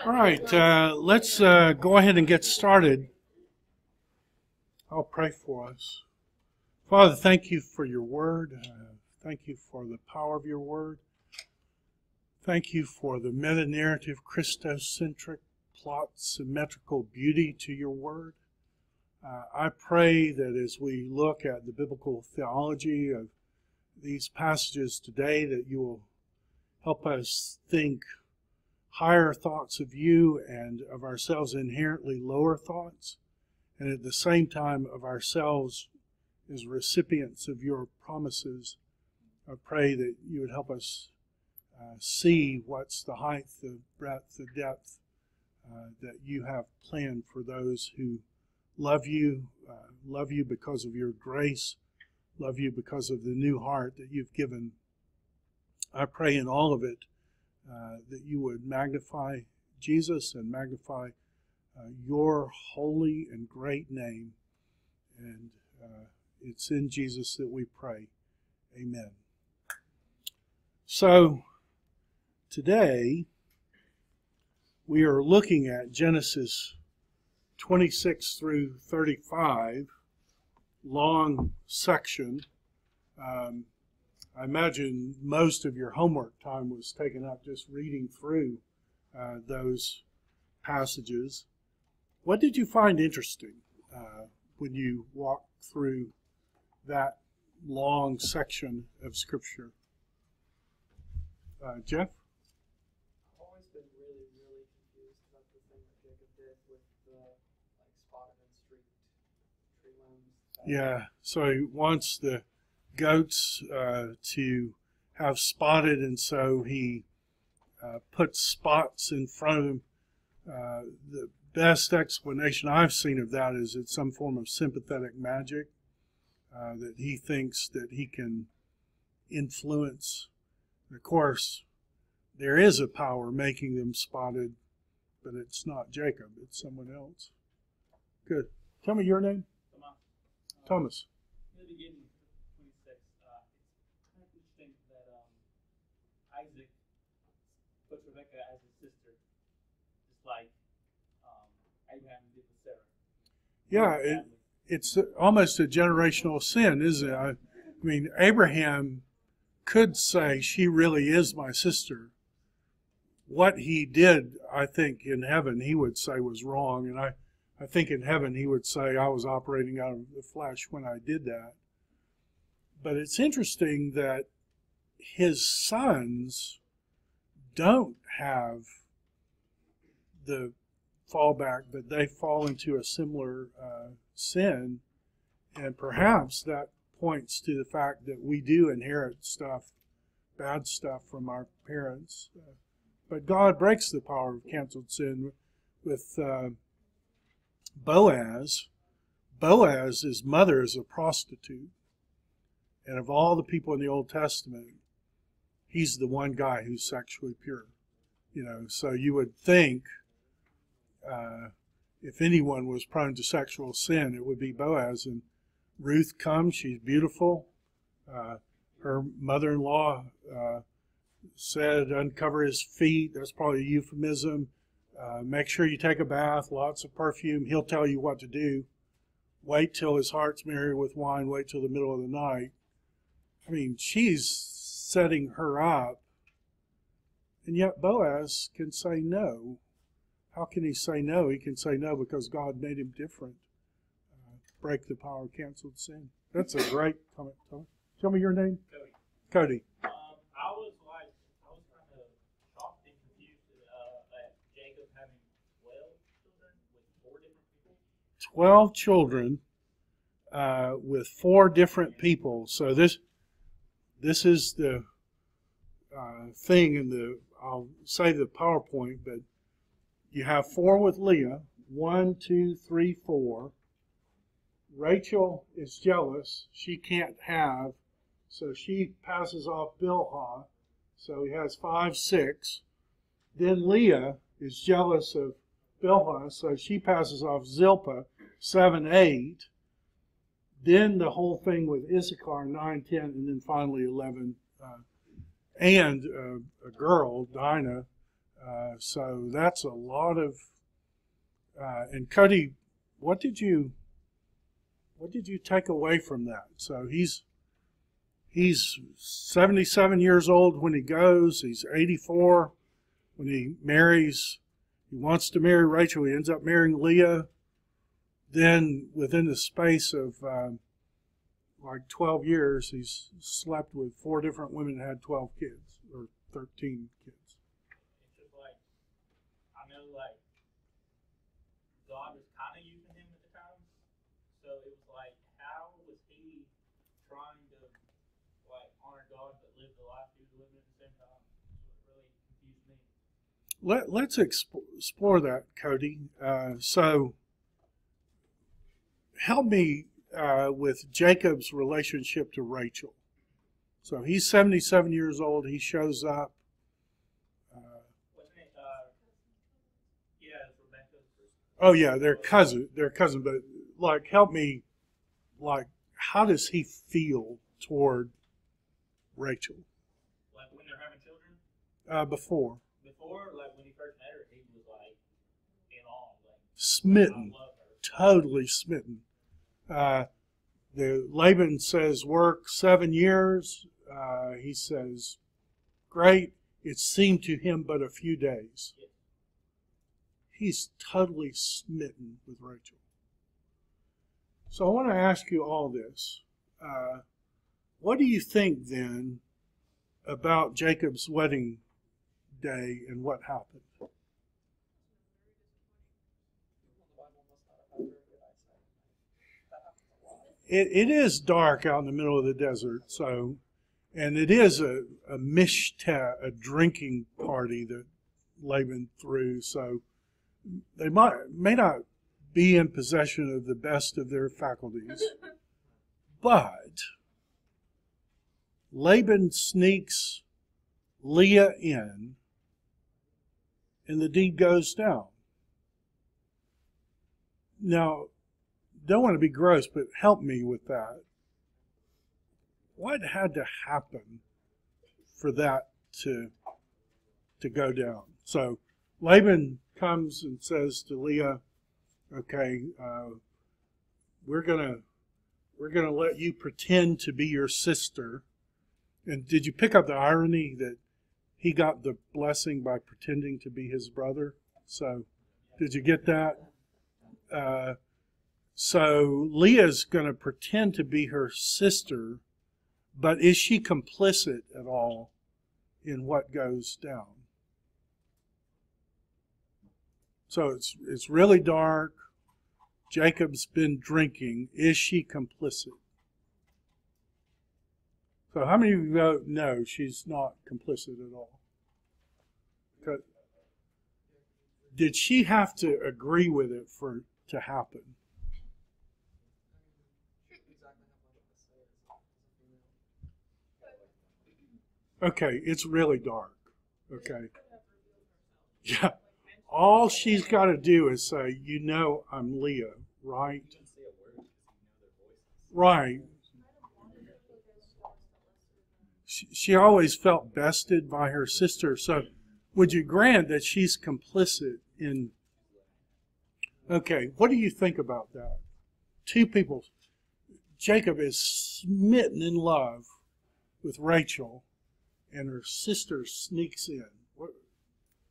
All right, let's go ahead and get started. I'll pray for us. Father, thank you for your word. Thank you for the power of your word. Thank you for the meta-narrative, Christocentric, plot, symmetrical beauty to your word. I pray that as we look at the biblical theology of these passages today, that you will help us think higher thoughts of you and of ourselves, inherently lower thoughts, and at the same time of ourselves as recipients of your promises. I pray that you would help us see what's the height, the breadth, the depth that you have planned for those who love you because of your grace, love you because of the new heart that you've given. I pray in all of it that you would magnify Jesus and magnify your holy and great name. And it's in Jesus that we pray. Amen. So, today, we are looking at Genesis 26 through 35, long section. I imagine most of your homework time was taken up just reading through those passages. What did you find interesting when you walked through that long section of Scripture? Jeff? I've always been really, really confused about the thing that Jacob did with the spotted and streaked tree limbs. Yeah, so he wants the goats to have spotted, and so he puts spots in front of him. The best explanation I've seen of that is it's some form of sympathetic magic, that he thinks that he can influence. Of course, there is a power making them spotted, but it's not Jacob, it's someone else. Good. Tell me your name. Thomas. In the beginning of 26, it's kind of interesting that Isaac puts Rebekah as his sister, just like Abraham did with Sarah. Yeah, it's almost a generational sin, isn't it? I mean, Abraham could say, she really is my sister. What he did, I think, in heaven, he would say was wrong. And I think in heaven he would say, I was operating out of the flesh when I did that. But it's interesting that his sons don't have the fallback, but they fall into a similar sin. And perhaps that points to the fact that we do inherit stuff, bad stuff from our parents. But God breaks the power of canceled sin with Boaz. Boaz's mother is a prostitute. And of all the people in the Old Testament, he's the one guy who's sexually pure. So you would think if anyone was prone to sexual sin, it would be Boaz. And Ruth comes, she's beautiful. Her mother-in-law said, uncover his feet. That's probably a euphemism. Make sure you take a bath, lots of perfume. He'll tell you what to do. Wait till his heart's merry with wine. Wait till the middle of the night. I mean, she's setting her up. And yet Boaz can say no. How can he say no? He can say no because God made him different. Break the power of canceled sin. That's a great comment. Tell me your name. Cody. Cody. I was kind of shocked and confused at Jacob having 12 children with 4 different people. 12 children with 4 different people. So this is the thing in the, I'll say the PowerPoint, but you have 4 with Leah. 1, 2, 3, 4. Rachel is jealous. She can't have, so she passes off Bilhah. So he has 5, 6. Then Leah is jealous of Bilhah, so she passes off Zilpah, 7, 8. Then the whole thing with Issachar, 9, 10, and then finally 11. And a girl, Dinah, So that's a lot of. And Cody, what did you take away from that? So he's 77 years old when he goes. He's 84 when he marries. He wants to marry Rachel. He ends up marrying Leah. Then within the space of like 12 years, he's slept with 4 different women and had 12 kids or 13 kids. It's just like, I know, like, God was kind of using him at the time. So it was like, how was he trying to, like, honor God but live the life he was living at the same time? It really confused me. Let's explore that, Cody. So help me with Jacob's relationship to Rachel. So he's 77 years old. He shows up. Wasn't it, yeah, it's Rebecca's first. Oh yeah, they're cousin. But like, help me. Like, how does he feel toward Rachel? Like when they're having children? Before Before, like when he first met her, he was like in awe. Like, smitten, I love her. totally smitten. The Laban says work 7 years. He says, great. It seemed to him but a few days. Yeah. He's totally smitten with Rachel. So I want to ask you all this. What do you think then about Jacob's wedding day and what happened? The Bible must not have had very good eyesight. That happens a lot. It is dark out in the middle of the desert, so, and it is a mishteh, a drinking party that Laban threw, so they may not be in possession of the best of their faculties. But Laban sneaks Leah in, and the deed goes down. Now, don't want to be gross, but help me with that. What had to happen for that to go down? So Laban comes and says to Leah, okay, we're gonna let you pretend to be your sister. And did you pick up the irony that he got the blessing by pretending to be his brother? So did you get that? So Leah's going to pretend to be her sister, but is she complicit at all in what goes down? So it's really dark. Jacob's been drinking. Is she complicit? So how many of you know no, she's not complicit at all? Did she have to agree with it for it to happen? Exactly how much of a say as a female. Okay, it's really dark. Okay. Yeah. All she's got to do is say, you know I'm Leah, right? You didn't say a word because you know their voices. Right. She always felt bested by her sister. So would you grant that she's complicit in... Okay, what do you think about that? Two people. Jacob is smitten in love with Rachel, and her sister sneaks in. What?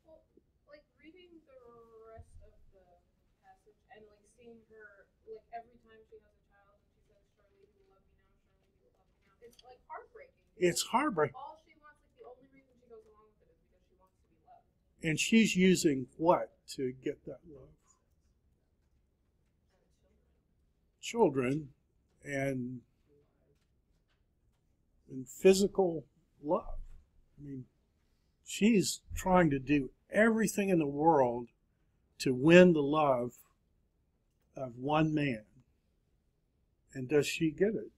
Well, like reading the rest of the passage and like seeing her, like every time she has a child and she says, Charlie, you will love me now, Charlie, you will love me now. It's like heartbreaking. It's heartbreaking. All she wants, like the only reason she goes along with it is because she wants to be loved. And she's using what to get that love? Children and physical love. I mean, she's trying to do everything in the world to win the love of one man. And does she get it?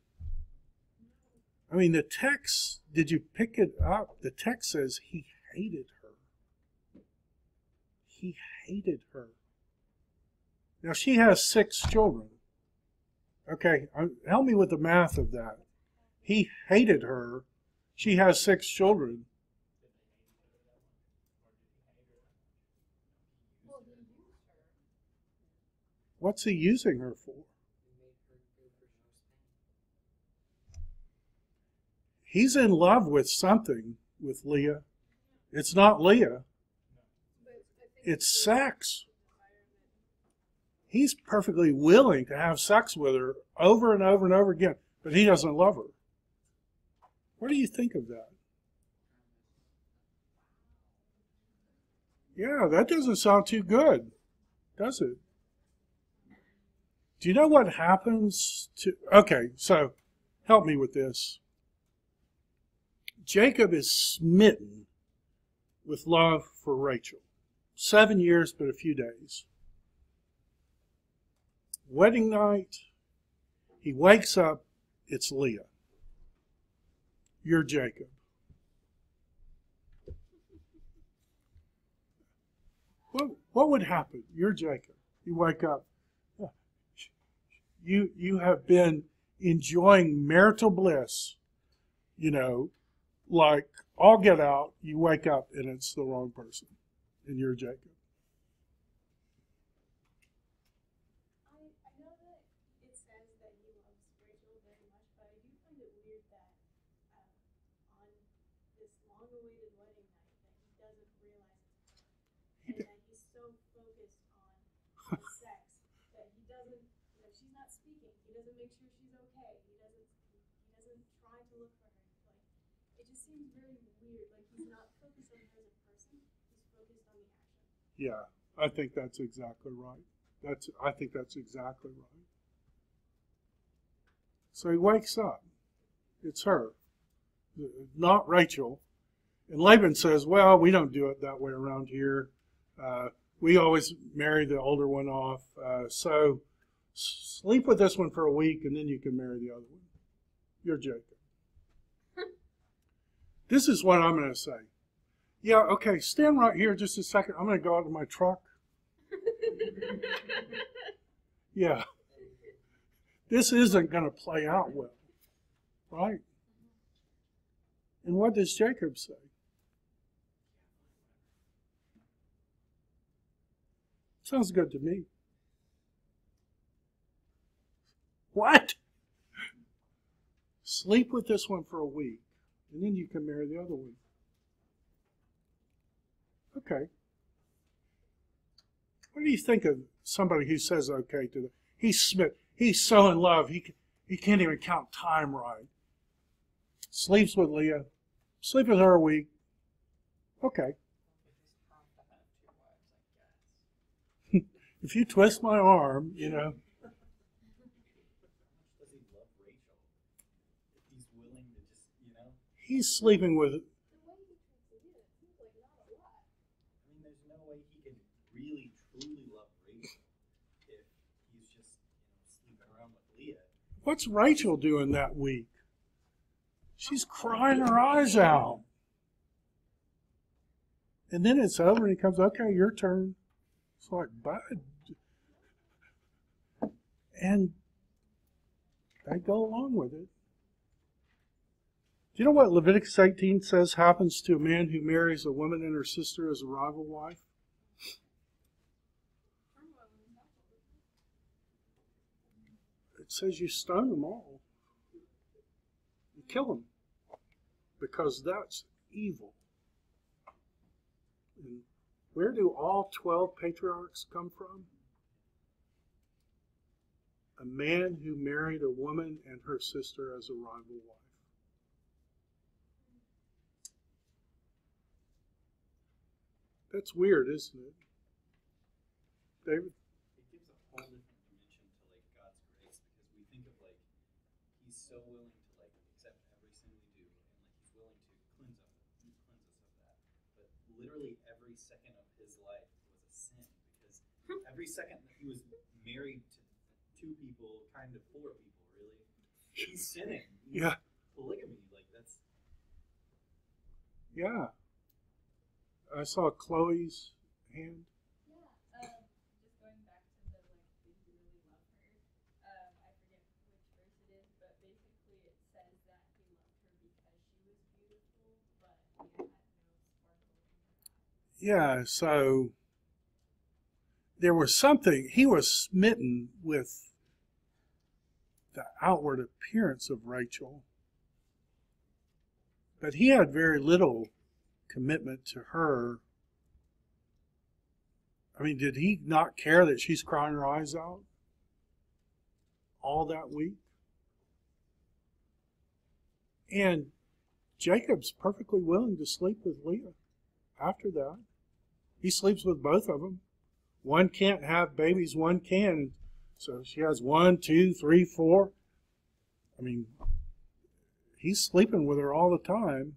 I mean, the text, did you pick it up? The text says he hated her. He hated her. Now, she has 6 children. Okay, help me with the math of that. He hated her. She has 6 children. What's he using her for? He made her go through most pain. He's in love with something with Leah. It's not Leah. But I think It's the sex. environment. He's perfectly willing to have sex with her over and over and over again, but he doesn't love her. What do you think of that? Yeah, that doesn't sound too good, does it? Do you know what happens to... Okay, so help me with this. Jacob is smitten with love for Rachel. 7 years, but a few days. Wedding night, he wakes up, it's Leah. You're Jacob. What would happen? You're Jacob. You wake up. You have been enjoying marital bliss, like all get out. You wake up and it's the wrong person, and you're Jacob. I know that it says that he loves Rachel very much, but I do find it weird that on this long-awaited wedding night that he doesn't realize it's her, and that he's so focused on the sex that he doesn't, she's not speaking. He doesn't make sure she's okay. He doesn't try to look for her. Like, it just seems very weird. Like, he's not focused on her as a person. He's focused on the action. Yeah, I think that's exactly right. I think that's exactly right. So he wakes up. It's her, not Rachel. And Laban says, well, we don't do it that way around here. We always marry the older one off. So sleep with this one for a week, and then you can marry the other one. You're Jacob. This is what I'm going to say. Yeah, okay, stand right here just a second. I'm going to go out to my truck. Yeah. This isn't going to play out well, right? And what does Jacob say? Sounds good to me. What? Sleep with this one for a week, and then you can marry the other one. Okay. What do you think of somebody who says okay to that? He's so in love, he can't even count time right. Sleeps with Leah. Sleep with her a week. Okay. We just have to have two wives, I guess. If you twist my arm, How much does he love Rachel? If he's willing to just, he's sleeping with... The way he treats Leah, it seems like not a lot. I mean, there's no way he can really, truly love Rachel if he's just, sleeping around with Leah. What's Rachel doing that week? She's crying her eyes out. And then it's over and he comes, okay, your turn. It's like, bud. And they go along with it. Do you know what Leviticus 18 says happens to a man who marries a woman and her sister as a rival wife? It says you stone them all. You kill them. Because that's evil. And where do all 12 patriarchs come from? A man who married a woman and her sister as a rival wife. That's weird, isn't it? David? It gives a whole different dimension to God's grace because we think of he's so willing to accept every sin we do and he's willing to cleanse us of that. But literally every second of his life was a sin because every second that he was married to two people, kind of four people, really, he's sinning. Yeah. Polygamy, that's. Yeah. I saw Chloe's hand. Yeah, just going back to the did he really love her? I forget which verse it is, but basically it says that he loved her because she was beautiful, but he had no sparkle in her eyes. Yeah, so there was something, he was smitten with the outward appearance of Rachel, but he had very little commitment to her. I mean, did he not care that she's crying her eyes out all that week? And Jacob's perfectly willing to sleep with Leah after that. He sleeps with both of them. One can't have babies, one can. So she has 1, 2, 3, 4. I mean, he's sleeping with her all the time.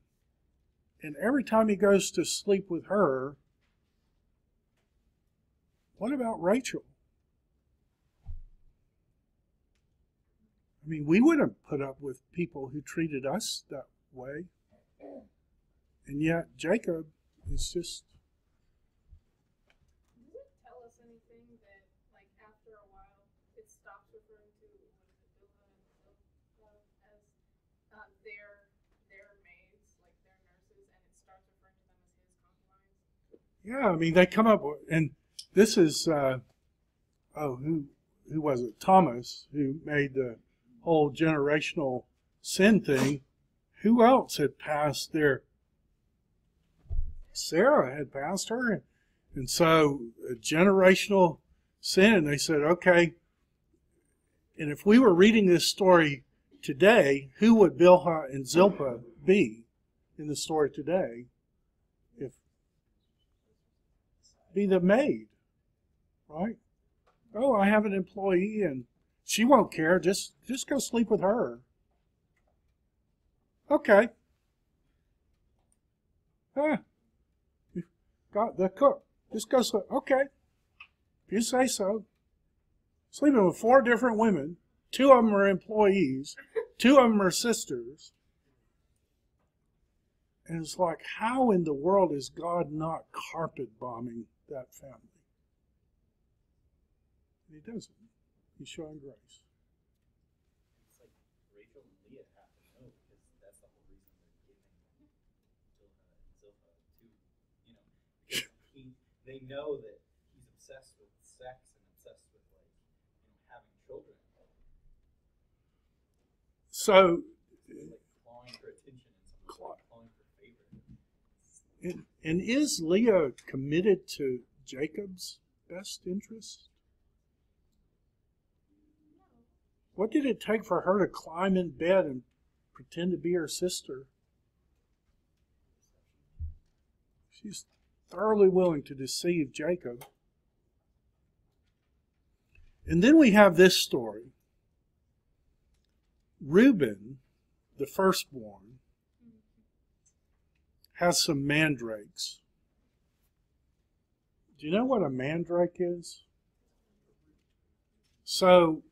And every time he goes to sleep with her, what about Rachel? I mean, we wouldn't put up with people who treated us that way. And yet, Jacob is just... Does it tell us anything that, like, after a while, it stops referring to, what is it, Bilhah and Zilpah as their maids, like their nurses, and it starts referring to them as his concubines? Yeah, I mean, they come up with, and this is, who was it? Thomas, who made the whole generational sin thing. Who else had passed there? Sarah had passed her. And so, a generational sin, they said, okay, and if we were reading this story today, who would Bilhah and Zilpah be in the story today? If be the maid, right? Oh, I have an employee and she won't care. Just go sleep with her. Okay. You've got the cook. Just go sleep. Okay. If you say so. Sleeping with 4 different women. 2 of them are employees. 2 of them are sisters. And it's like, how in the world is God not carpet bombing that family? And he doesn't. He's showing grace. It's like Rachel and Leah have to know, because that's the whole reason they're giving Bilhah and Zilpah to, because they know that he's obsessed with sex and obsessed with, like, having children. So, Like clawing for attention and something, like clawing for favor. and is Leah committed to Jacob's best interest? What did it take for her to climb in bed and pretend to be her sister? She's thoroughly willing to deceive Jacob. And then we have this story. Reuben, the firstborn, has some mandrakes. Do you know what a mandrake is? So,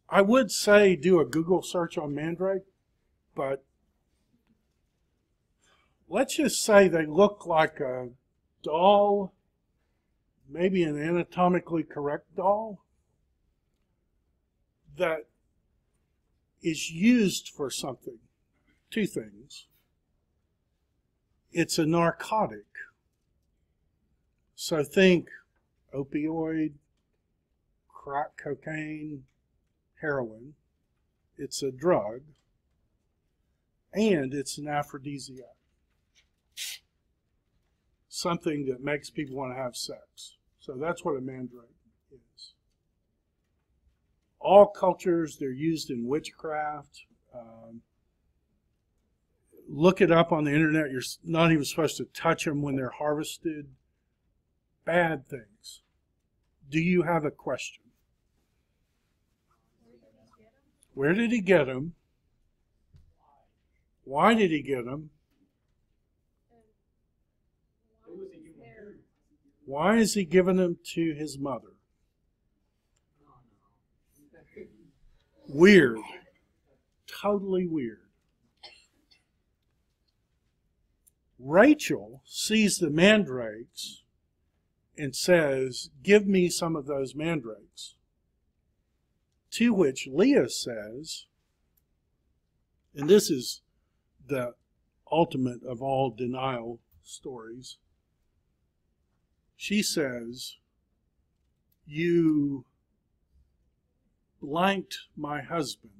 I would say do a Google search on mandrake, but let's just say they look like a doll, maybe an anatomically correct doll, that is used for something. 2 things. It's a narcotic. So think opioid, crack cocaine, heroin. It's a drug, and it's an aphrodisiac. Something that makes people want to have sex. So that's what a mandrake is. All cultures, they're used in witchcraft. Look it up on the internet. You're not even supposed to touch them when they're harvested. Bad things. Do you have a question? Where did he get them? Why did he get them? Why is he giving them to his mother? Weird. Totally weird. Rachel sees the mandrakes and says, give me some of those mandrakes. To which Leah says, and this is the ultimate of all denial stories, she says, you blanked my husband.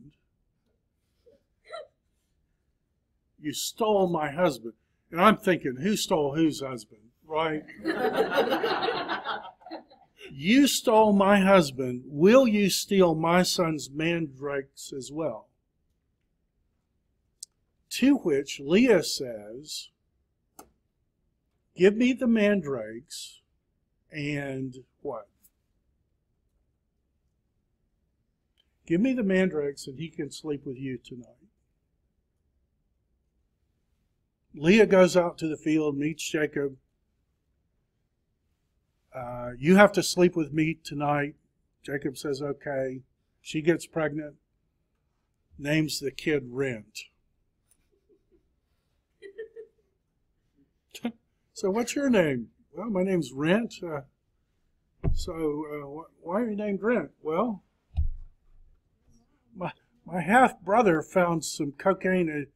You stole my husband. And I'm thinking, who stole whose husband, right? You stole my husband. Will you steal my son's mandrakes as well? To which Leah says, give me the mandrakes and what? Give me the mandrakes and he can sleep with you tonight. Leah goes out to the field, meets Jacob. You have to sleep with me tonight. Jacob says, okay. She gets pregnant, names the kid Rent. So what's your name? Well, my name's Rent. Why are you named Rent? Well, my half-brother found some cocaine and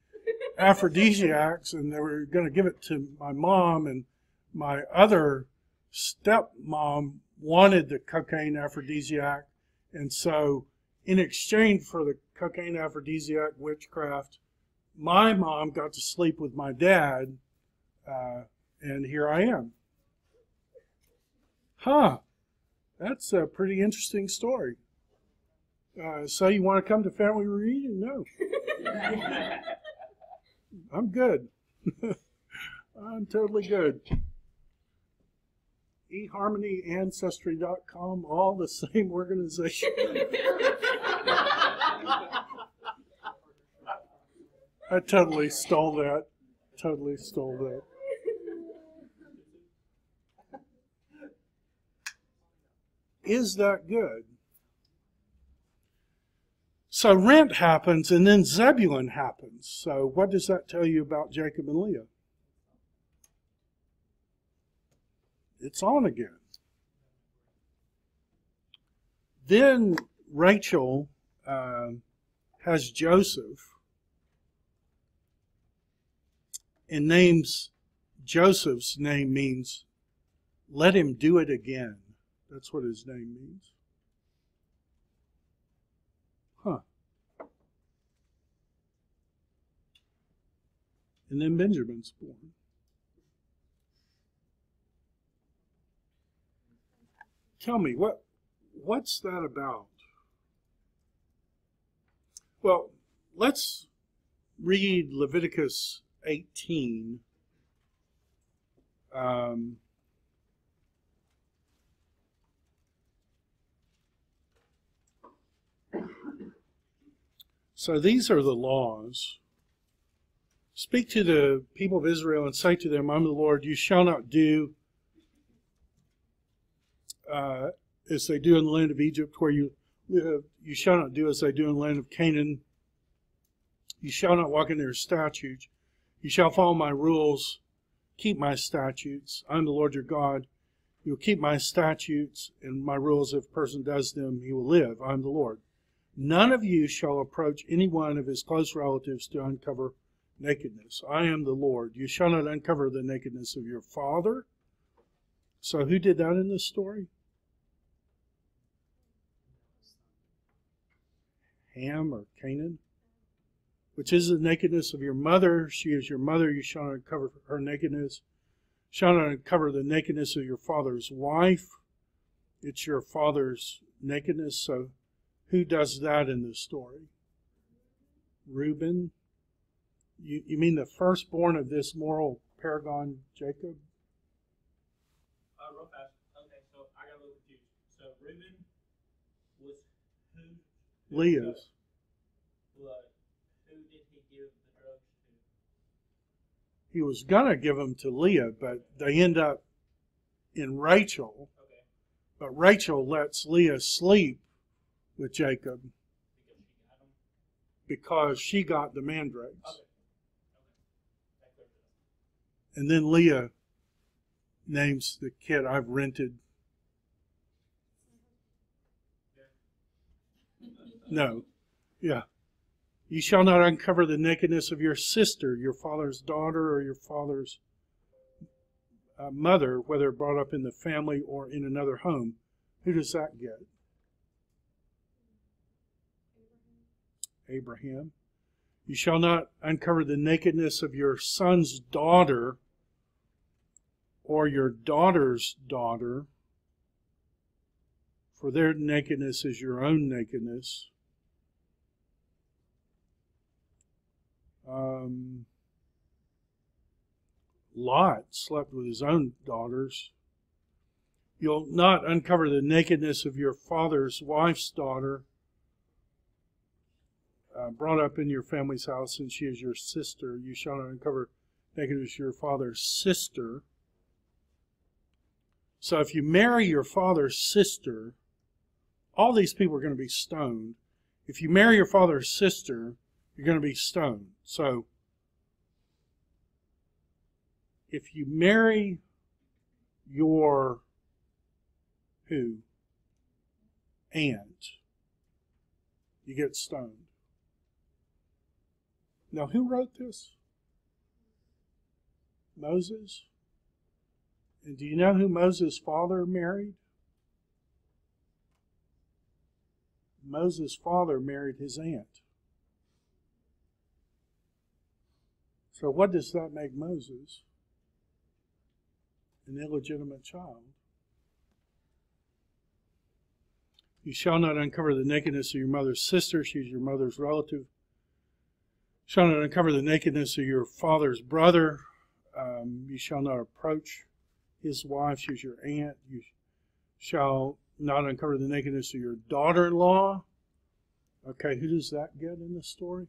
aphrodisiacs, and they were going to give it to my mom, and my other stepmom wanted the cocaine aphrodisiac, and so in exchange for the cocaine aphrodisiac witchcraft, my mom got to sleep with my dad, and here I am. Huh. That's a pretty interesting story. So you want to come to family reunion? No. I'm good. I'm totally good. eHarmonyancestry.com, all the same organization. I totally stole that. Totally stole that. Is that good? So Rent happens, and then Zebulun happens. So what does that tell you about Jacob and Leah? It's on again. Then Rachel has Joseph and names Joseph's name means let him do it again. That's what his name means. Huh. And then Benjamin's born. Tell me, what's that about? Well, let's read Leviticus 18. So these are the laws. Speak to the people of Israel and say to them, I'm the Lord. You shall not do as they do in the land of Egypt where you live. You shall not do as they do in the land of Canaan. You shall not walk in their statutes. You shall follow my rules, keep my statutes. I'm the Lord your God. You will keep my statutes and my rules. If a person does them, he will live. I'm the Lord. None of you shall approach any one of his close relatives to uncover nakedness. I am the Lord. You shall not uncover the nakedness of your father. So who did that in this story? Ham or Canaan. Which is the nakedness of your mother. She is your mother. You shall not uncover her nakedness. Shall not uncover the nakedness of your father's wife. It's your father's nakedness. So who does that in this story? Reuben. You mean the firstborn of this moral paragon, Jacob? Real fast. Okay, so I got a little confused. So Reuben was who? Leah's. Who did he give the drugs to? He was going to give them to Leah, but they end up in Rachel. Okay. But Rachel lets Leah sleep with Jacob because she got the mandrakes. Okay. And then Leah names the kid, I've rented. No. Yeah. You shall not uncover the nakedness of your sister, your father's daughter, or your father's mother, whether brought up in the family or in another home. Who does that get? Abraham. You shall not uncover the nakedness of your son's daughter or your daughter's daughter, for their nakedness is your own nakedness. Lot slept with his own daughters. You'll not uncover the nakedness of your father's wife's daughter, brought up in your family's house, and she is your sister. You shall not uncover nakedness of your father's sister. So if you marry your father's sister, all these people are going to be stoned. If you marry your father's sister, you're going to be stoned. So if you marry your aunt, you get stoned. Now, who wrote this? Moses. And do you know who Moses' father married? Moses' father married his aunt. So what does that make Moses? An illegitimate child. You shall not uncover the nakedness of your mother's sister. She is your mother's relative. You shall not uncover the nakedness of your father's brother. You shall not approach his wife. She is your aunt. You shall not uncover the nakedness of your daughter-in-law. Okay, who does that get in the story?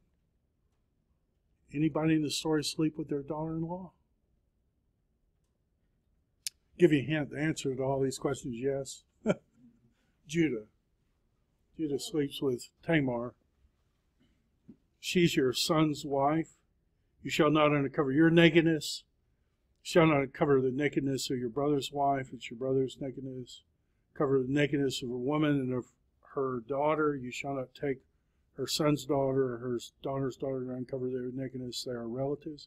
Anybody in the story sleep with their daughter-in-law? Give you a hint. The answer to all these questions is yes. Judah. Judah sleeps with Tamar. She's your son's wife. You shall not uncover your nakedness. You shall not uncover the nakedness of your brother's wife. It's your brother's nakedness. Cover the nakedness of a woman and of her daughter. You shall not take her son's daughter or her daughter's daughter to uncover their nakedness. They are relatives.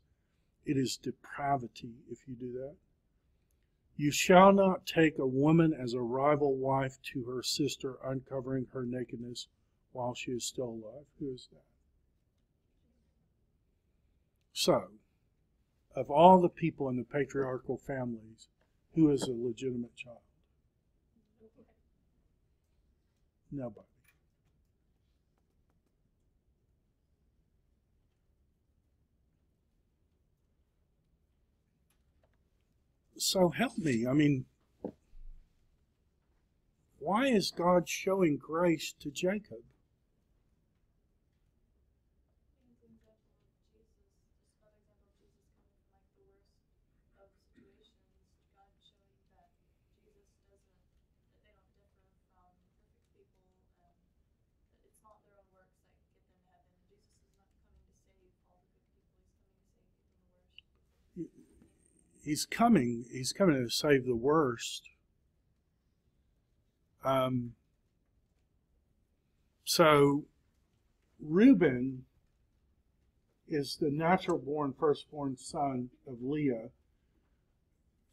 It is depravity if you do that. You shall not take a woman as a rival wife to her sister, uncovering her nakedness while she is still alive. Who is that? So, of all the people in the patriarchal families, who is a legitimate child? Nobody. So help me. I mean, why is God showing grace to Jacob? He's coming to save the worst. So Reuben is the natural born firstborn son of Leah.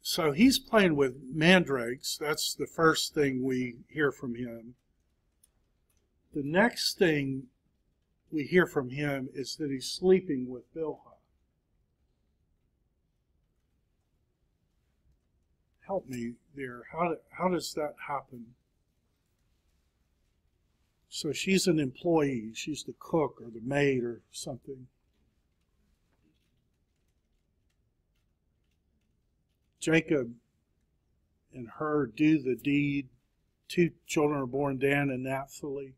So he's playing with mandrakes. That's the first thing we hear from him. The next thing we hear from him is that he's sleeping with Bilhah. Help me there. How does that happen? So she's an employee. She's the cook or the maid or something. Jacob and her do the deed. 2 children are born, Dan and Naphtali.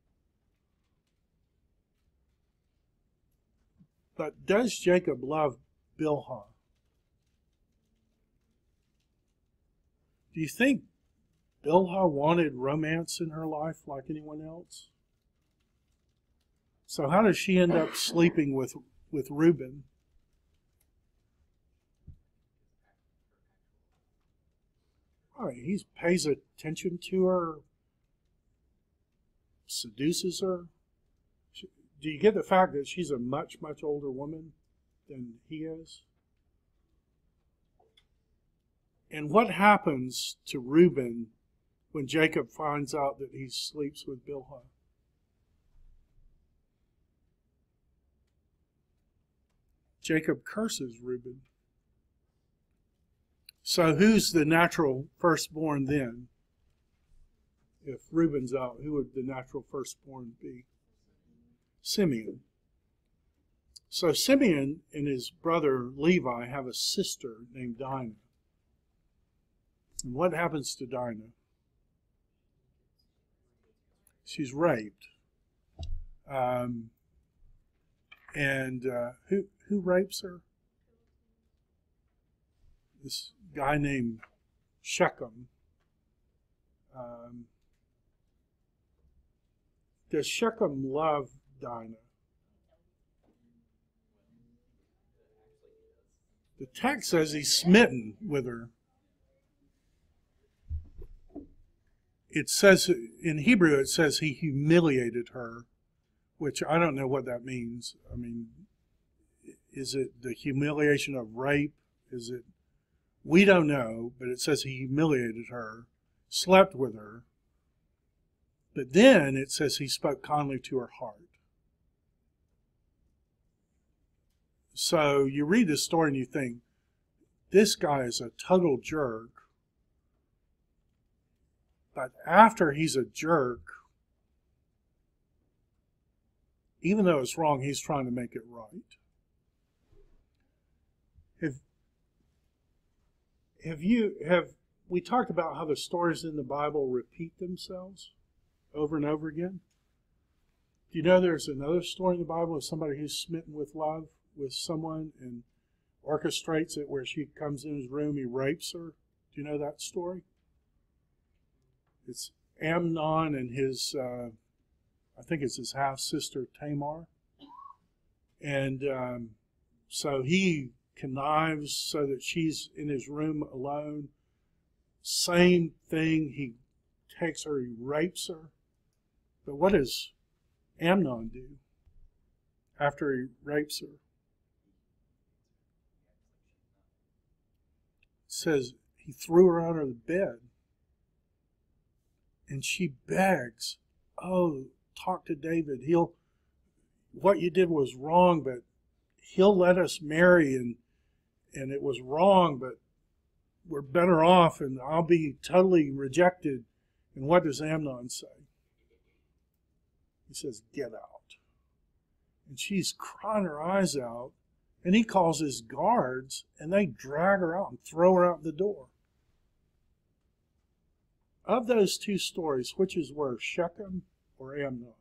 But does Jacob love Bilhah? Do you think Bilhah wanted romance in her life like anyone else? So how does she end up sleeping with Reuben? Right, he pays attention to her, seduces her. Do you get the fact that she's a much, much older woman than he is? And what happens to Reuben when Jacob finds out that he sleeps with Bilhah. Jacob curses Reuben. So who's the natural firstborn then? If Reuben's out, who would the natural firstborn be? Simeon. So Simeon and his brother Levi have a sister named Dinah. And what happens to Dinah? She's raped. Who rapes her? This guy named Shechem. Does Shechem love Dinah? The text says he's smitten with her. It says, in Hebrew, it says he humiliated her, which I don't know what that means. I mean, is it the humiliation of rape? Is it, we don't know, but it says he humiliated her, slept with her. But then it says he spoke kindly to her heart. So you read this story and you think, this guy is a total jerk. But after he's a jerk, even though it's wrong, he's trying to make it right. Have we talked about how the stories in the Bible repeat themselves over and over again? Do you know there's another story in the Bible of somebody who's smitten with love with someone and orchestrates it where she comes in his room, he rapes her? Do you know that story? It's Amnon and his, I think it's his half-sister Tamar. And so he connives so that she's in his room alone. Same thing, he takes her, he rapes her. But what does Amnon do after he rapes her? It says he threw her under the bed. And she begs, oh, talk to David. What you did was wrong, but he'll let us marry, and it was wrong, but we're better off, and I'll be totally rejected. And what does Amnon say? He says, get out. And she's crying her eyes out, and he calls his guards, and they drag her out and throw her out the door. Of those two stories, which is worse, Shechem or Amnon?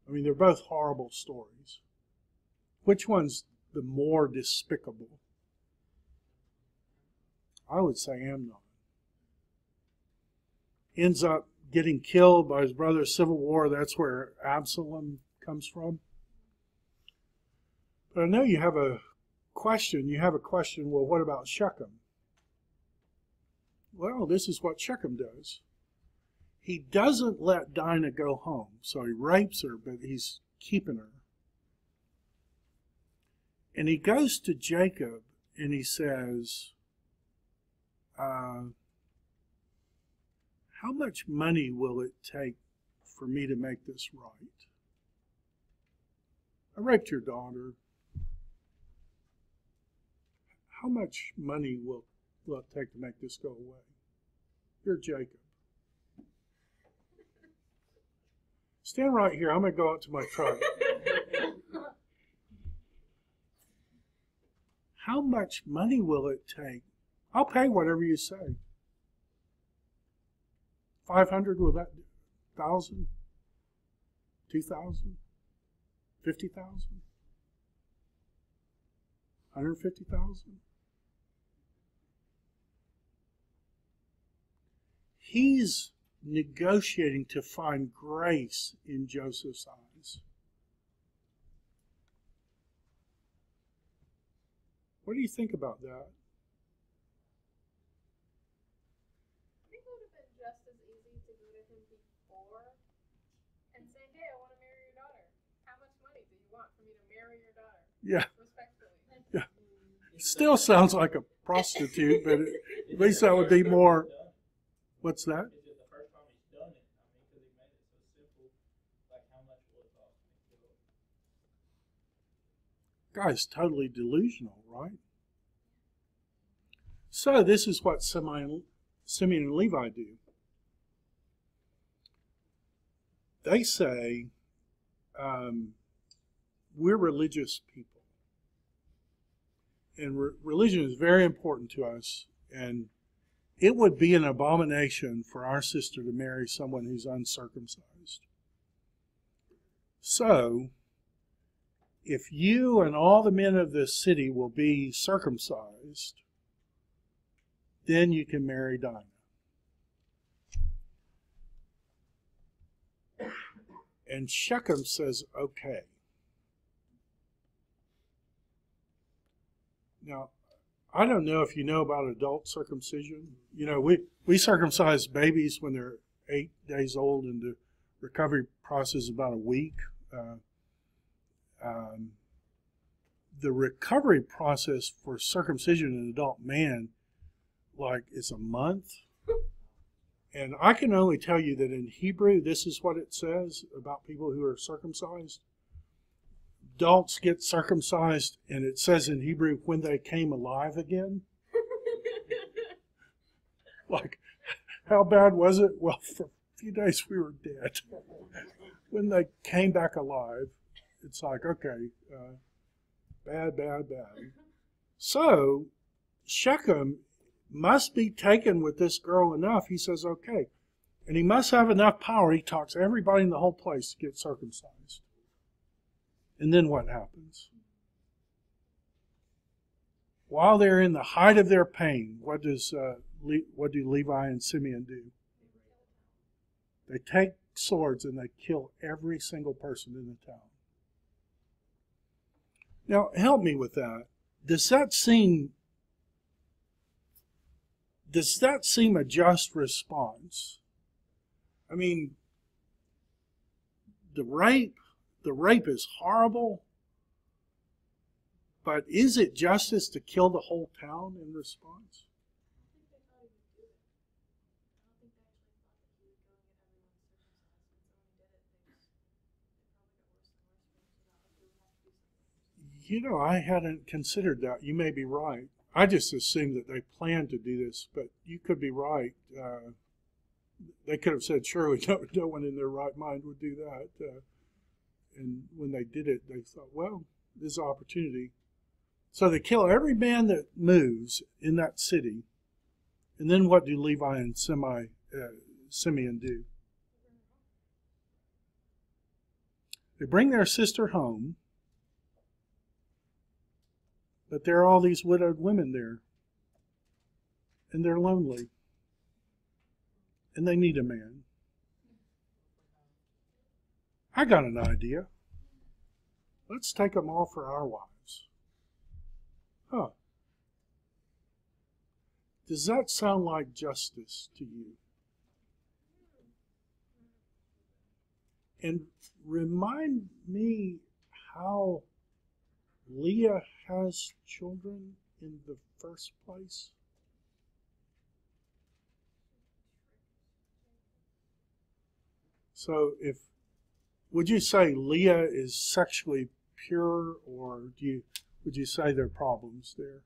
I mean, they're both horrible stories. Which one's the more despicable? I would say Amnon. Ends up getting killed by his brother's civil war. That's where Absalom comes from. But I know you have a question. Well, what about Shechem? Well, this is what Shechem does. He doesn't let Dinah go home. So he rapes her, but he's keeping her. And he goes to Jacob and he says, how much money will it take for me to make this right? I raped your daughter. How much money will it take to make this go away? You're Jacob. Stand right here. I'm going to go out to my truck. How much money will it take? I'll pay whatever you say. 500, will that do? 1,000? 2,000? 50,000? 150,000? He's negotiating to find grace in Joseph's eyes. What do you think about that? I think it would have been just as easy to go to him before and say, hey, I want to marry your daughter. How much money do you want for me to marry your daughter? Yeah. Respectfully. Yeah. Still sounds like a prostitute, but at least that would be more. What's that? Is it the first time he's done it? I mean, because he made it so simple. Like, how much will it cost me to do it? Guy's totally delusional, right? So this is what Simeon and Levi do. They say, we're religious people. And religion is very important to us. And it would be an abomination for our sister to marry someone who's uncircumcised. So, if you and all the men of this city will be circumcised, then you can marry Dinah. And Shechem says, okay. Now, I don't know if you know about adult circumcision. You know, we circumcise babies when they're 8 days old, and the recovery process is about a week. The recovery process for circumcision in an adult man, like, is a month. And I can only tell you that in Hebrew, this is what it says about people who are circumcised. Adults get circumcised, and it says in Hebrew, when they came alive again. Like, how bad was it? Well, for a few days we were dead. When they came back alive, it's like, okay, bad. So, Shechem must be taken with this girl enough. He says, okay. And he must have enough power. He talks everybody in the whole place to get circumcised. And then what happens? While they're in the height of their pain, what do Levi and Simeon do? They take swords and they kill every single person in the town. Now, help me with that. Does that seem a just response? I mean, the rape is horrible, but is it justice to kill the whole town in response? You know, I hadn't considered that. You may be right. I just assumed that they planned to do this, but you could be right. They could have said, surely no one in their right mind would do that. And when they did it, they thought, well, this is an opportunity. So they kill every man that moves in that city. And then what do Levi and Simeon do? They bring their sister home, but there are all these widowed women there. And they're lonely. And they need a man. I got an idea. Let's take them all for our wives. Huh. Does that sound like justice to you? And remind me how Leah has children in the first place. So would you say Leah is sexually pure, or would you say there are problems there?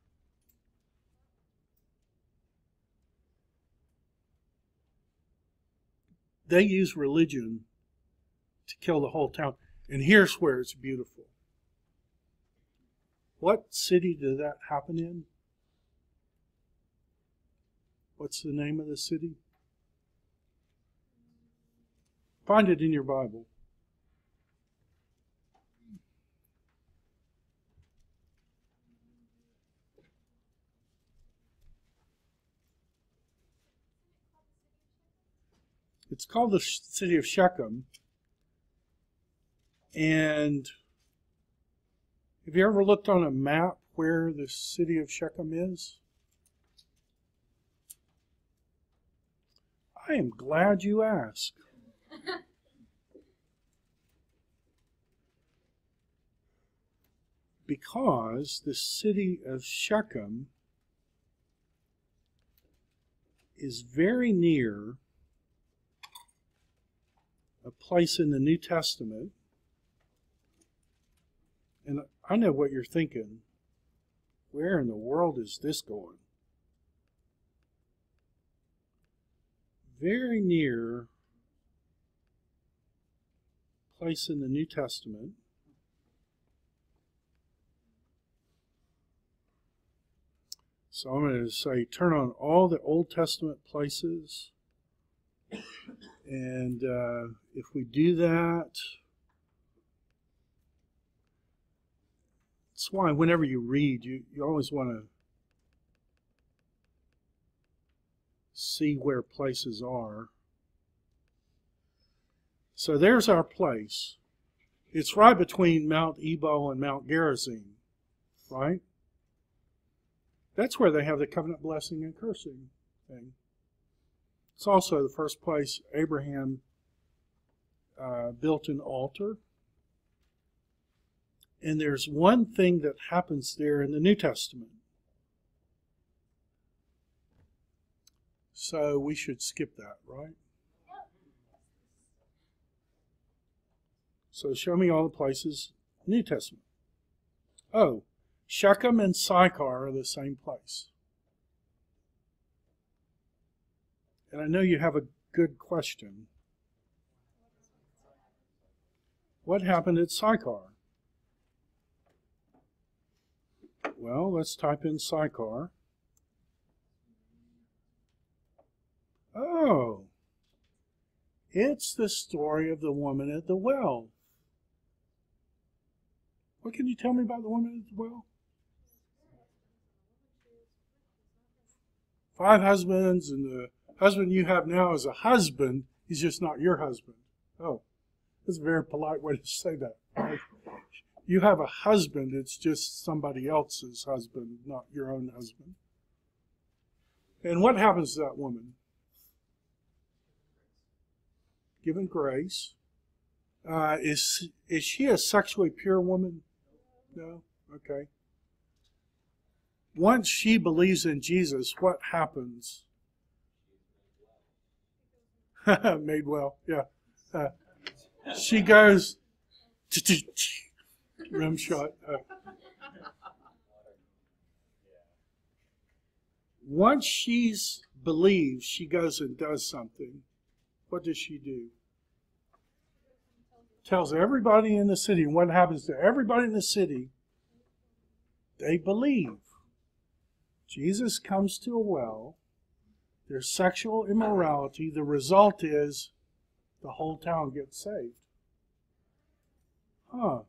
They use religion to kill the whole town. And here's where it's beautiful. What city did that happen in? What's the name of the city? Find it in your Bible. It's called the city of Shechem. And have you ever looked on a map where the city of Shechem is? I am glad you asked. Because the city of Shechem is very near a place in the New Testament. And I know what you're thinking. Where in the world is this going? Very near a place in the New Testament. So I'm going to say turn on all the Old Testament places. And if we do that, that's why whenever you read, you always want to see where places are. So there's our place. It's right between Mount Ebal and Mount Gerizim, right? That's where they have the covenant blessing and cursing thing. It's also the first place Abraham built an altar. And there's one thing that happens there in the New Testament. So we should skip that, right? So show me all the places, New Testament. Oh, Shechem and Sychar are the same place. And I know you have a good question. What happened at Sychar? Well, let's type in Sychar. Oh, it's the story of the woman at the well. What can you tell me about the woman at the well? 5 husbands, and the husband you have now is a husband. He's just not your husband. Oh, that's a very polite way to say that. Right? You have a husband, it's just somebody else's husband, not your own husband. And what happens to that woman? Given grace. Is she a sexually pure woman? No? Okay. Once she believes in Jesus, what happens? Made well, yeah. She goes, rim shot. Once she's believes, she goes and does something. What does she do? Tells everybody in the city. And what happens to everybody in the city? They believe. Jesus comes to a well. There's sexual immorality. The result is the whole town gets saved. Huh.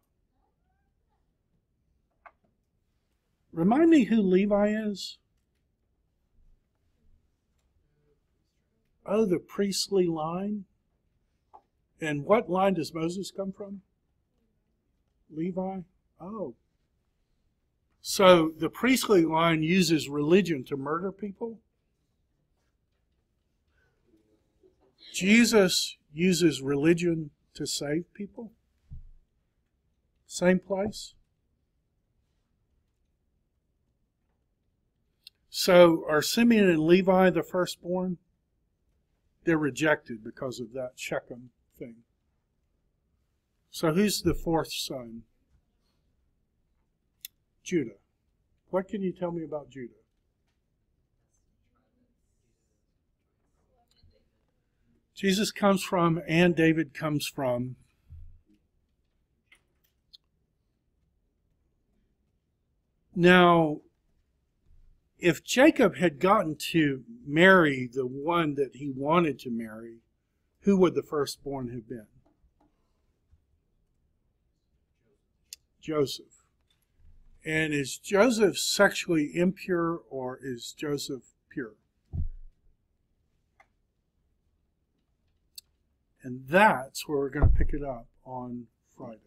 Remind me who Levi is? Oh, the priestly line. And what line does Moses come from? Levi? Oh. So the priestly line uses religion to murder people? Jesus uses religion to save people? Same place? So are Simeon and Levi the firstborn? They're rejected because of that Shechem thing. So who's the 4th son? Judah. What can you tell me about Judah? Jesus comes from, and David comes from. Now, if Jacob had gotten to marry the one that he wanted to marry, who would the firstborn have been? Joseph. And is Joseph sexually impure, or is Joseph pure? And that's where we're going to pick it up on Friday.